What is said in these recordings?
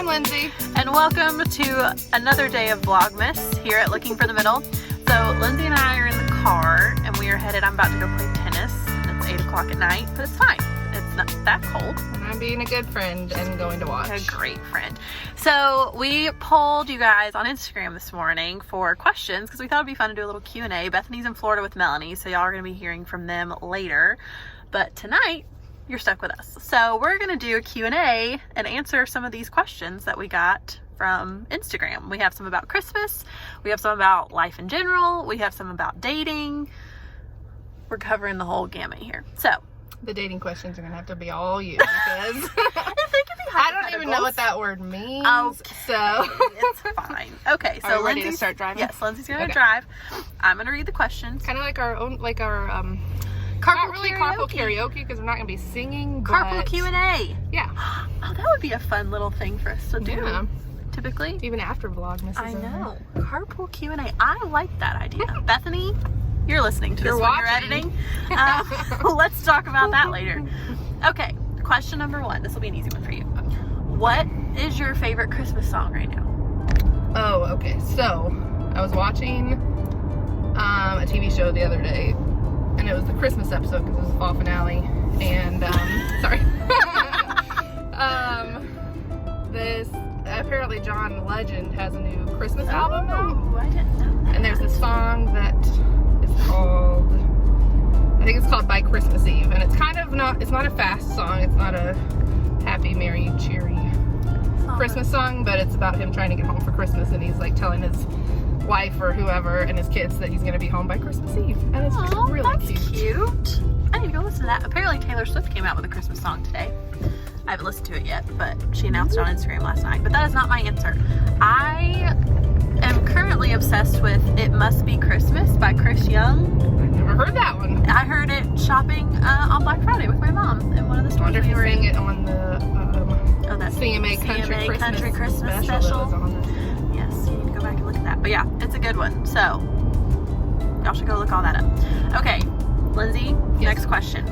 I'm Lindsay. And welcome to another day of Vlogmas here at Looking for the Middle. So Lindsay and I are in the car and we are headed, I'm about to go play tennis. It's 8 o'clock at night, but it's fine. It's not that cold. And I'm being a good friend and going to watch. A great friend. So we polled you guys on Instagram this morning for questions because we thought it'd be fun to do a little Q&A. Bethany's in Florida with Melanie, so y'all are going to be hearing from them later. But tonight, you're stuck with us. So we're going to do a Q&A and answer some of these questions that we got from Instagram. We have some about Christmas. We have some about life in general. We have some about dating. We're covering the whole gamut here. So the dating questions are going to have to be all you because I don't even know what that word means. Okay. So it's fine. Okay, so are we ready to start driving? Yes, Lindsay's going to drive. I'm going to read the questions. Kind of like our own, Carpool not really karaoke. carpool karaoke because we're not going to be singing. Carpool but Q&A. Yeah. Oh, that would be a fun little thing for us to do. Yeah. Typically. Even after Vlogmas is I over. know. Carpool Q&A. I like that idea. Bethany, you're listening to this when you're editing. Let's talk about that later. Okay, question number 1. This will be an easy one for you. What is your favorite Christmas song right now? Oh, okay. So, I was watching a TV show the other day, and it was the Christmas episode because it was the fall finale. And, sorry. This, apparently John Legend has a new Christmas album now. I didn't know that. And there's this song that is called, I think it's called By Christmas Eve. And it's kind of not, it's not a fast song. It's not a happy, merry, cheery Christmas song, but it's about him trying to get home for Christmas. And he's like telling his wife or whoever and his kids that he's going to be home by Christmas Eve. And it's really cute. I need to go listen to that. Apparently Taylor Swift came out with a Christmas song today. I haven't listened to it yet, but she announced it on Instagram last night. But that is not my answer. I am currently obsessed with It Must Be Christmas by Chris Young. I've never heard that one. I heard it shopping on Black Friday with my mom in one of the stores. I wonder if you sang it on the that CMA Country Christmas special. That was on there. Yes, you need to go back and look at that. But yeah, it's a good one. So y'all should go look all that up. Okay, Lindsay, next question.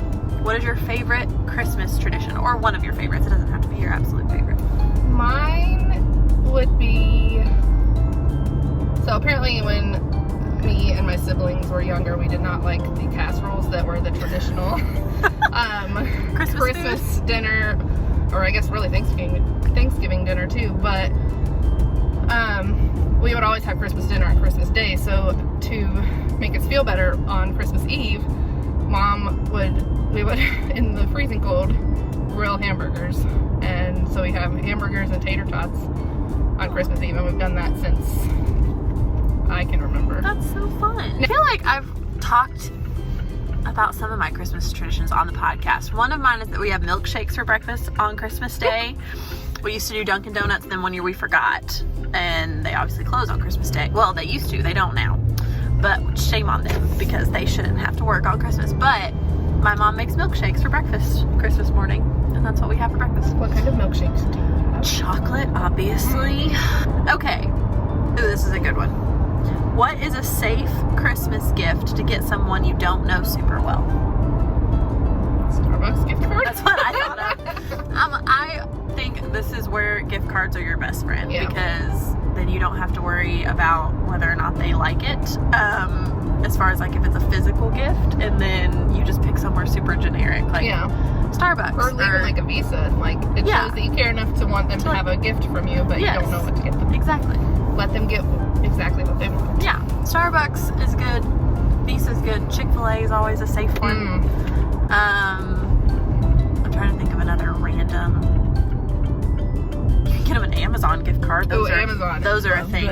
What is your favorite Christmas tradition? Or one of your favorites. It doesn't have to be your absolute favorite. Mine would be... So apparently when me and my siblings were younger, we did not like the casseroles that were the traditional Christmas dinner, or I guess really Thanksgiving dinner too, but we would always have Christmas dinner on Christmas Day. So to make us feel better on Christmas Eve, we would in the freezing cold grill hamburgers, and so we have hamburgers and tater tots on Christmas Eve, and we've done that since I can remember. That's so fun. I feel like I've talked about some of my Christmas traditions on the podcast. One of mine is that we have milkshakes for breakfast on Christmas Day. We used to do Dunkin' Donuts, then one year we forgot, and they obviously close on Christmas Day. Well, they used to, they don't now, but shame on them because they shouldn't have to work on Christmas. But my mom makes milkshakes for breakfast Christmas morning, and that's what we have for breakfast. What kind of milkshakes do you have? Chocolate, obviously. Okay. Ooh, this is a good one. What is a safe Christmas gift to get someone you don't know super well? Starbucks gift card? That's what I thought of. I think this is where gift cards are your best friend, because then you don't have to worry about whether or not they like it. As far as like if it's a physical gift, and then you just pick somewhere super generic, like Starbucks. Or leaving like a Visa, like it shows that you care enough to want them to have a gift from you, but you don't know what to get them. Exactly. Let them get exactly what they want. Yeah. Starbucks is good. Visa's good. Chick-fil-A is always a safe one. I'm trying to think of another random. You can get them an Amazon gift card. Amazon. Those are a thing.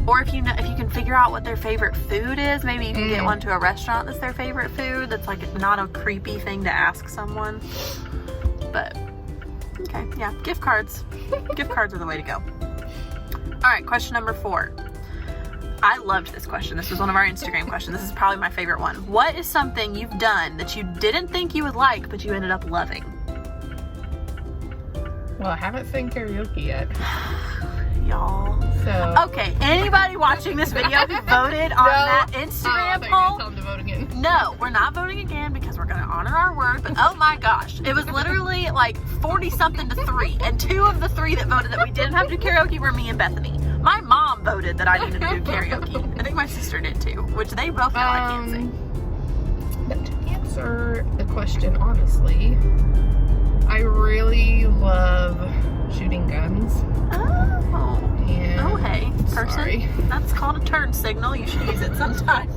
Or if you can figure out what their favorite food is, maybe you can get one to a restaurant that's their favorite food. That's like not a creepy thing to ask someone. But okay, yeah, gift cards. Gift cards are the way to go. All right, question number 4. I loved this question. This was one of our Instagram questions. This is probably my favorite one. What is something you've done that you didn't think you would like, but you ended up loving? Well, I haven't sang karaoke yet. y'all. So Okay, anybody watching this video who voted on that Instagram poll? Tell them to vote again. No, we're not voting again because we're gonna honor our word. But oh my gosh, it was literally like 40 something to 3, and 2 of the 3 that voted that we didn't have to do karaoke were me and Bethany. My mom voted that I needed to do karaoke. I think my sister did too, which they both know I can't sing. But to answer the question honestly, I really love shooting guns. Oh. And Oh, hey, person. Sorry. That's called a turn signal. You should use it sometime.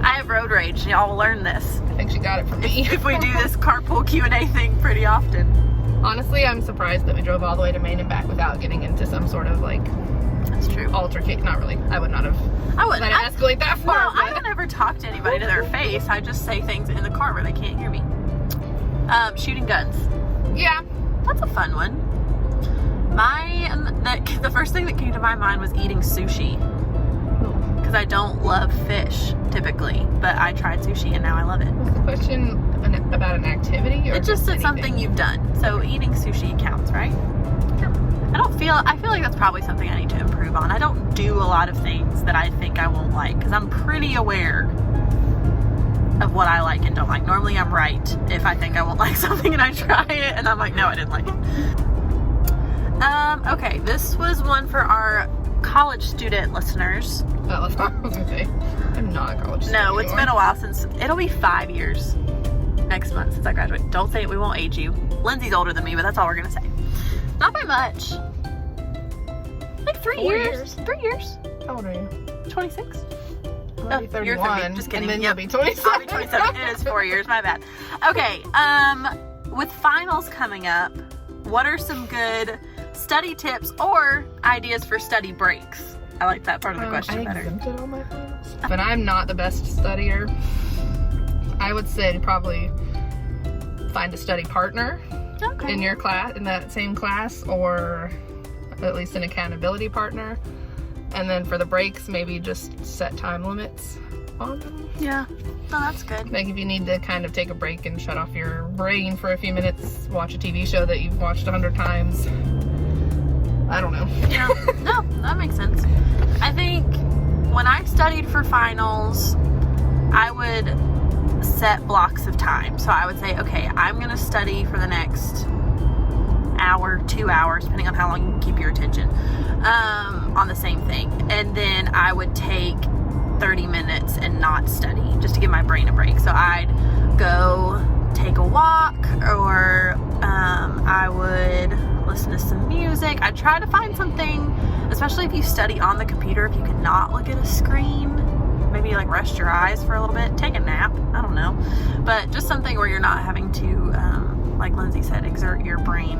I have road rage, and y'all will learn this I think she got it from me. if we do this carpool Q&A thing pretty often. Honestly, I'm surprised that we drove all the way to Maine and back without getting into some sort of like That's true. altercation. Not really. I would not have I wouldn't. let it escalate that far. Well, I don't ever talk to anybody to their face. I just say things in the car where they can't hear me. Shooting guns. Yeah. That's a fun one. The first thing that came to my mind was eating sushi. Because I don't love fish, typically. But I tried sushi and now I love it. Was the question about an activity? Or It just said anything? something you've done. So eating sushi counts, right? I feel like that's probably something I need to improve on. I don't do a lot of things that I think I won't like. Because I'm pretty aware of what I like and don't like. Normally I'm right if I think I won't like something and I try it and I'm like, no, I didn't like it. Okay, this was one for our college student listeners. Oh, I was gonna say, I'm not a college student No, it's been a while since, it'll be 5 years next month since I graduate. Don't say it, we won't age you. Lindsay's older than me, but that's all we're gonna say. Not by much. Like 3 4 years. 3 years. How old are you? 26. I'll be 31. You're 30. Just kidding. And then Yep. you'll be 27. I'll be 27. It is 4 years. My bad. Okay. With finals coming up, what are some good study tips or ideas for study breaks? I like that part of the question I better. exempted all my finals. But I'm not the best studier. I would say to probably find a study partner Okay. in your class, in that same class, or at least an accountability partner. And then for the breaks, maybe just set time limits on them. Yeah. No, that's good. Like if you need to kind of take a break and shut off your brain for a few minutes, watch a TV show that you've watched 100 times. I don't know. Yeah. No, that makes sense. I think when I studied for finals, I would set blocks of time. So I would say, okay, I'm going to study for the next hour, 2 hours, depending on how long you can keep your attention, on the same thing. And then I would take 30 minutes and not study just to give my brain a break. So I'd go take a walk, or I would listen to some music. I'd try to find something, especially if you study on the computer, if you could not look at a screen, maybe like rest your eyes for a little bit, take a nap, I don't know, but just something where you're not having to, like Lindsay said, exert your brain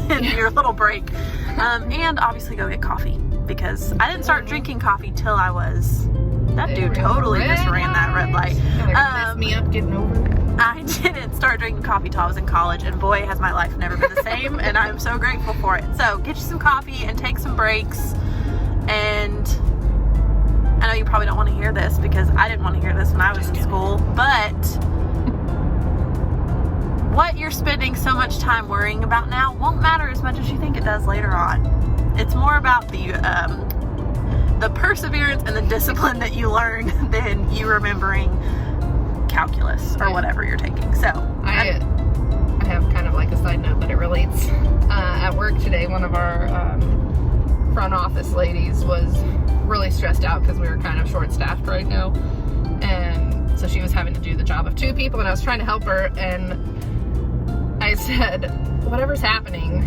in your little break. And obviously go get coffee, because I didn't start drinking coffee till I was, that dude totally just ran that red light. Messed me up getting over it. I didn't start drinking coffee till I was in college, and boy, has my life never been the same, and I'm so grateful for it. So get you some coffee and take some breaks. And I know you probably don't want to hear this, because I didn't want to hear this when I was in school, but what you're spending so much time worrying about now won't matter as much as you think it does later on. It's more about the perseverance and the discipline that you learn than you remembering calculus or whatever you're taking. So I have kind of like a side note, but it relates. At work today, one of our front office ladies was really stressed out because we were kind of short-staffed right now, and so she was having to do the job of 2 people, and I was trying to help her, and I said, whatever's happening,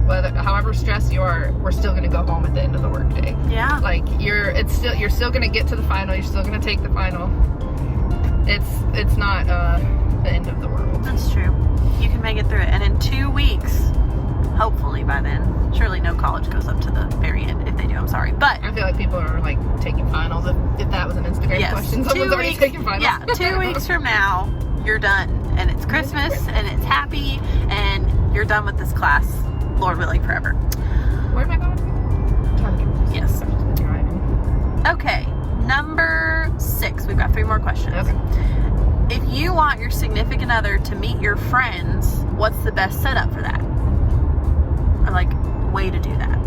however stressed you are, we're still going to go home at the end of the workday. yeah, Like you're still going to get to the final. You're still going to take the final. It's not the end of the world. that's true. You can make it through it, and in 2 weeks, hopefully by then, surely no college goes up to the very end. If they do, I'm sorry, but I feel like people are like taking finals. If that was an Instagram yes, question, 2 someone's already weeks, taking finals. yeah, 2 weeks from now, you're done, and it's Christmas, and it's happy, and you're done with this class, Lord willing, forever. Where am I going? Yes. Driving. Okay, number 6. We've got 3 more questions. Okay. If you want your significant other to meet your friends, what's the best setup for that? Or like way to do that?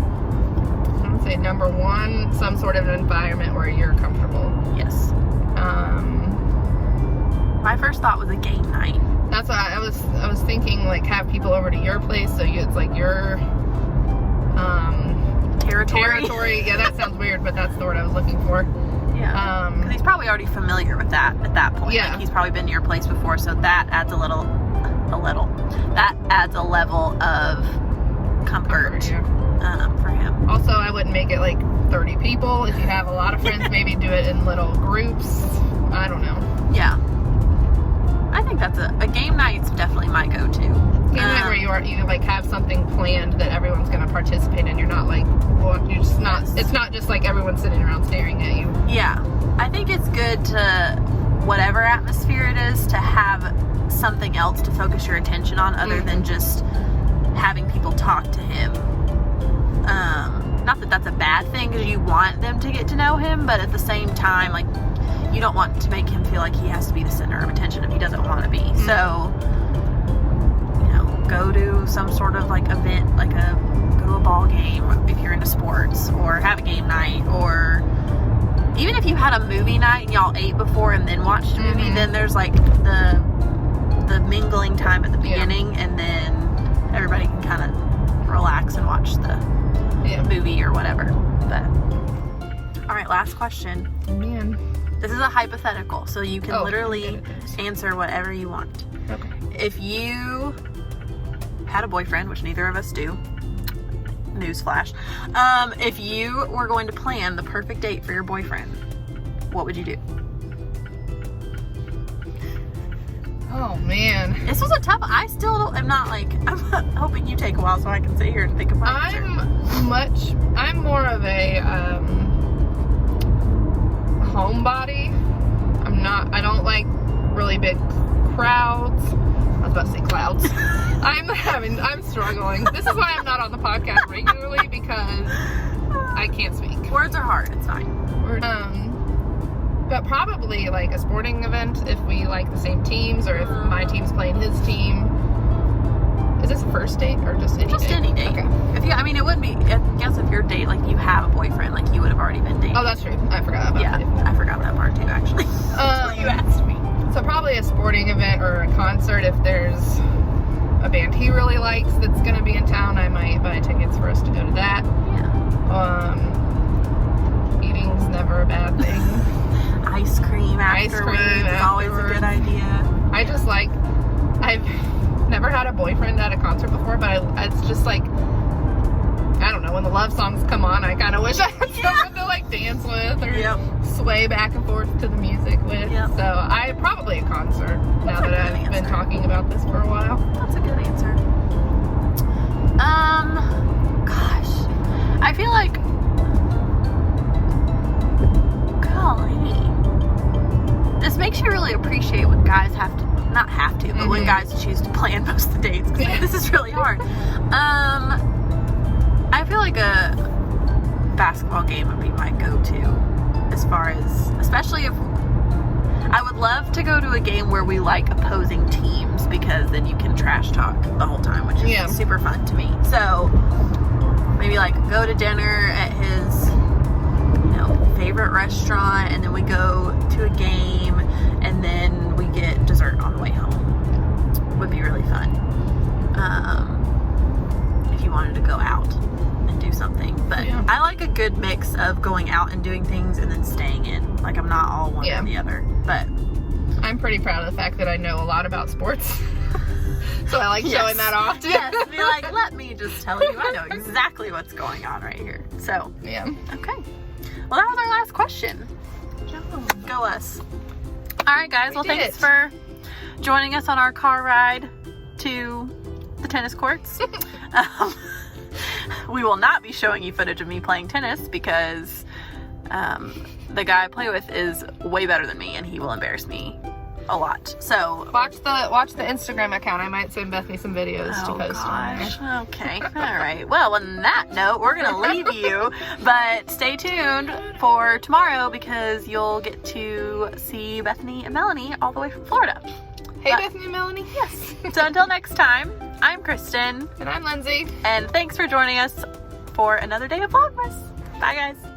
would say number one, some sort of environment where you're comfortable. Yes. My first thought was a game night. That's what I was thinking, like have people over to your place, so it's like your territory. Yeah, that sounds weird, but that's the word I was looking for. Yeah. Because he's probably already familiar with that at that point. Yeah. Like he's probably been to your place before, so that adds that adds a level of comfort for him. Also, I wouldn't make it like 30 people. If you have a lot of friends, maybe do it in little groups. I don't know. Yeah. I think that's a game night's definitely my go-to. Game night where you like have something planned that everyone's going to participate in. You're not like, well, you're just not. Yes. It's not just like everyone's sitting around staring at you. Yeah, I think it's good to, whatever atmosphere it is, to have something else to focus your attention on other than just having people talk to him. Not that that's a bad thing, because you want them to get to know him, but at the same time, like, you don't want to make him feel like he has to be the center of attention if he doesn't want to be. So, you know, go to some sort of like event, like go to a ball game if you're into sports, or have a game night, or even if you had a movie night and y'all ate before and then watched a movie, then there's like the mingling time at the beginning, and then everybody can kind of relax and watch the movie or whatever. But all right, last question. Man. This is a hypothetical, so you can literally answer whatever you want. Okay. If you had a boyfriend, which neither of us do, newsflash, if you were going to plan the perfect date for your boyfriend, what would you do? Oh man, this was a tough. I still am not like. I'm hoping you take a while so I can sit here and think of my answer. I'm more of a homebody. I don't like really big crowds. I was about to say clouds. I'm struggling. This is why I'm not on the podcast regularly, because I can't speak. Words are hard. It's fine. But probably like a sporting event if we like the same teams, or if my team's playing his team. Is this a first date or just any date? Any date. Okay. It wouldn't be. I guess if your date, like you have a boyfriend, like you would have already been dating. Oh, that's true. I forgot about that. Yeah, I forgot that part too, actually. You asked me. So probably a sporting event or a concert. If there's a band he really likes that's going to be in town, I might buy tickets for us to go to that. Yeah. Eating's never a bad thing. Ice cream afterwards is always a good idea. I just like, I've never had a boyfriend at a concert before, but it's just like, I don't know, when the love songs come on, I kind of wish I had someone to like dance with or sway back and forth to the music with. So probably a concert. Now that I've been talking about this for a while. That's a good answer. Gosh, I feel like, golly, this makes you really appreciate when guys not have to, but when guys choose to plan most of the dates, because this is really hard. I feel like a basketball game would be my go-to, as far as, especially if I would love to go to a game where we like opposing teams, because then you can trash talk the whole time, which is super fun to me. So maybe like go to dinner at his favorite restaurant, and then we go to a game, and then we get dessert on the way home. Would be really fun. If you wanted to go out and do something. But I like a good mix of going out and doing things and then staying in. Like, I'm not all one or the other. But I'm pretty proud of the fact that I know a lot about sports. So I like showing that off too. Yes, be like, let me just tell you, I know exactly what's going on right here. So, okay. Well, that was our last question. Go us. All right, guys. Well, thanks for joining us on our car ride to the tennis courts. We will not be showing you footage of me playing tennis, because the guy I play with is way better than me, and he will embarrass me a lot. So watch the Instagram account. I might send Bethany some videos to post on there. Okay. All right. Well, on that note, we're gonna leave you, but stay tuned for tomorrow, because you'll get to see Bethany and Melanie all the way from Florida. Hey, Bethany and Melanie. Yes. So until next time, I'm Kristen. And I'm Lindsay. And thanks for joining us for another day of Vlogmas. Bye, guys.